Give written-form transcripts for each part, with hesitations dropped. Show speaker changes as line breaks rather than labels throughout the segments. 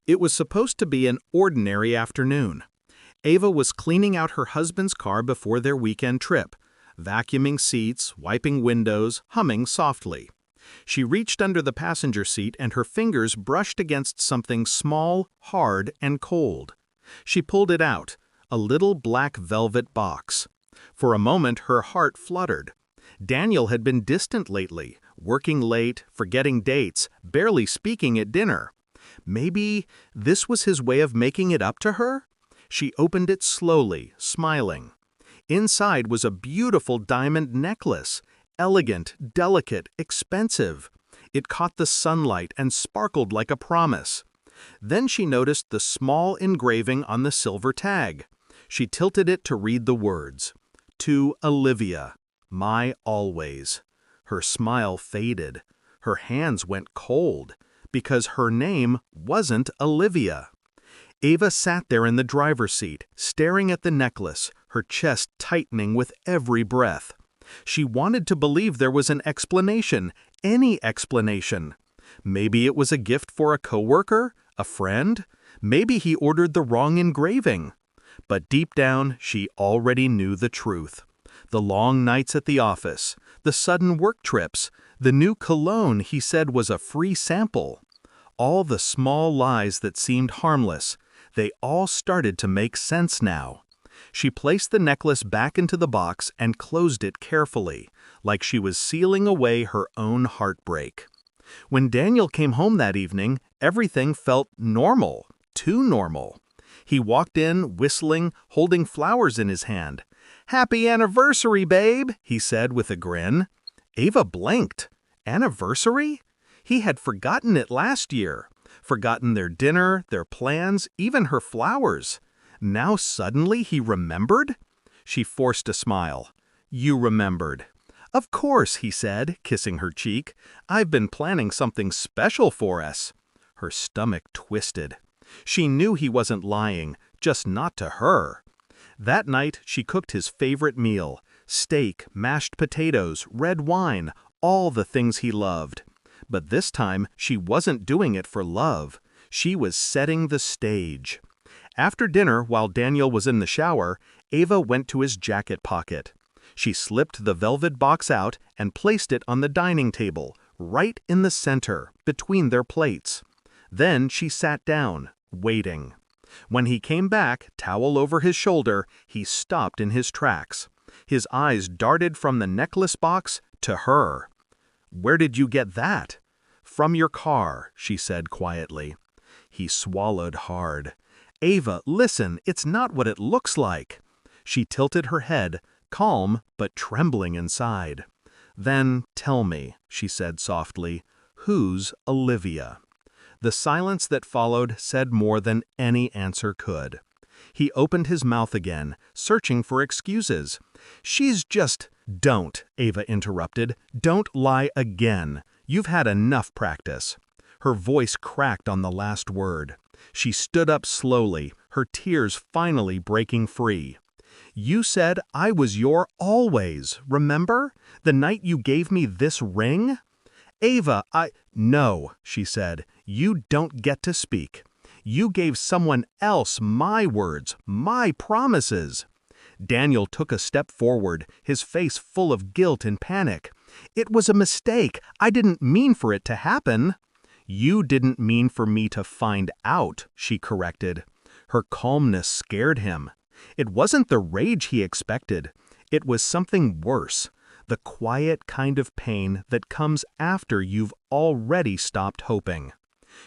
It was supposed to be an ordinary afternoon. Ava was cleaning out her husband's car before their weekend trip, vacuuming seats, wiping windows, humming softly. She reached under the passenger seat and her fingers brushed against something small, hard, and cold. She pulled it out, a little black velvet box. For a moment her heart fluttered. Daniel had been distant lately, working late, forgetting dates, barely speaking at dinner. Maybe this was his way of making it up to her? She opened it slowly, smiling. Inside was a beautiful diamond necklace, elegant, delicate, expensive. It caught the sunlight and sparkled like a promise. Then she noticed the small engraving on the silver tag. She tilted it to read the words. To Olivia, my always. Her smile faded. Her hands went cold, because her name wasn't Olivia. Ava sat there in the driver's seat, staring at the necklace, her chest tightening with every breath. She wanted to believe there was an explanation, any explanation. Maybe it was a gift for a coworker, a friend. Maybe he ordered the wrong engraving. But deep down, she already knew the truth. The long nights at the office, the sudden work trips, the new cologne he said was a free sample. All the small lies that seemed harmless, they all started to make sense now. She placed the necklace back into the box and closed it carefully, like she was sealing away her own heartbreak. When Daniel came home that evening, everything felt normal, too normal. He walked in, whistling, holding flowers in his hand. "Happy anniversary, babe," he said with a grin. Ava blinked. Anniversary? He had forgotten it last year. Forgotten their dinner, their plans, even her flowers. Now suddenly he remembered? She forced a smile. "You remembered." "Of course," he said, kissing her cheek. "I've been planning something special for us." Her stomach twisted. She knew he wasn't lying, just not to her. That night she cooked his favorite meal. Steak, mashed potatoes, red wine, all the things he loved. But this time she wasn't doing it for love. She was setting the stage. After dinner, while Daniel was in the shower, Ava went to his jacket pocket. She slipped the velvet box out and placed it on the dining table, right in the center, between their plates. Then she sat down, waiting. When he came back, towel over his shoulder, he stopped in his tracks. His eyes darted from the necklace box to her. "Where did you get that?" "From your car," she said quietly. He swallowed hard. "Ava, listen, it's not what it looks like." She tilted her head, calm but trembling inside. "Then tell me," she said softly, "who's Olivia?" The silence that followed said more than any answer could. He opened his mouth again, searching for excuses. "She's just—" "Don't," Ava interrupted. "Don't lie again. You've had enough practice." Her voice cracked on the last word. She stood up slowly, her tears finally breaking free. "You said I was your always, remember? The night you gave me this ring?" "Ava, No," she said. "You don't get to speak. You gave someone else my words, my promises." Daniel took a step forward, his face full of guilt and panic. "It was a mistake. I didn't mean for it to happen." "You didn't mean for me to find out," she corrected. Her calmness scared him. It wasn't the rage he expected. It was something worse. The quiet kind of pain that comes after you've already stopped hoping.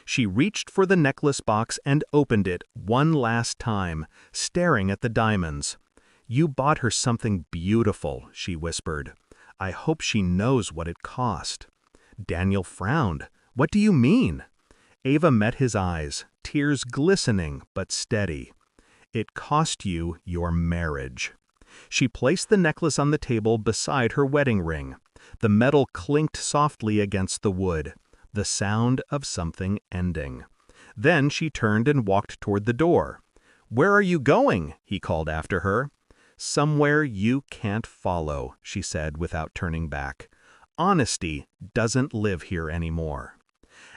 She reached for the necklace box and opened it one last time, staring at the diamonds. "You bought her something beautiful," she whispered. "I hope she knows what it cost." Daniel frowned. "What do you mean?" Ava met his eyes, tears glistening but steady. "It cost you your marriage." She placed the necklace on the table beside her wedding ring. The metal clinked softly against the wood, the sound of something ending. Then she turned and walked toward the door. "Where are you going?" he called after her. "Somewhere you can't follow," she said without turning back. "Honesty doesn't live here anymore."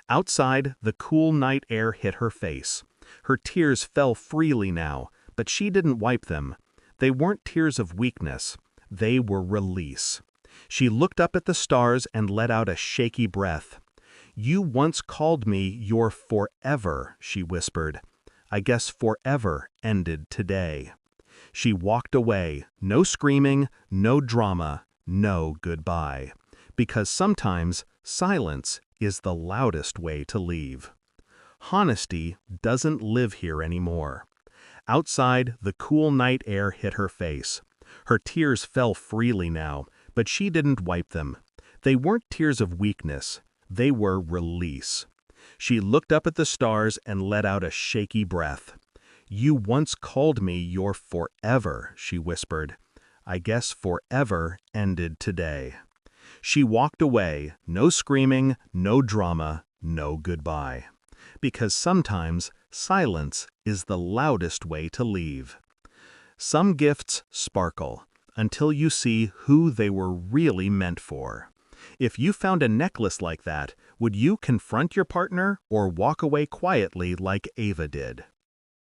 Outside, the cool night air hit her face. Her tears fell freely now, but she didn't wipe them. They weren't tears of weakness. They were release. She looked up at the stars and let out a shaky breath. "You once called me your forever," she whispered. "I guess forever ended today." She walked away, no screaming, no drama, no goodbye. Because sometimes silence is the loudest way to leave. Honesty doesn't live here anymore. Outside, the cool night air hit her face. Her tears fell freely now, but she didn't wipe them. They weren't tears of weakness. They were release. She looked up at the stars and let out a shaky breath. "You once called me your forever," she whispered. "I guess forever ended today." She walked away, no screaming, no drama, no goodbye. Because sometimes silence is the loudest way to leave. Some gifts sparkle until you see who they were really meant for. If you found a necklace like that, would you confront your partner or walk away quietly like Ava did?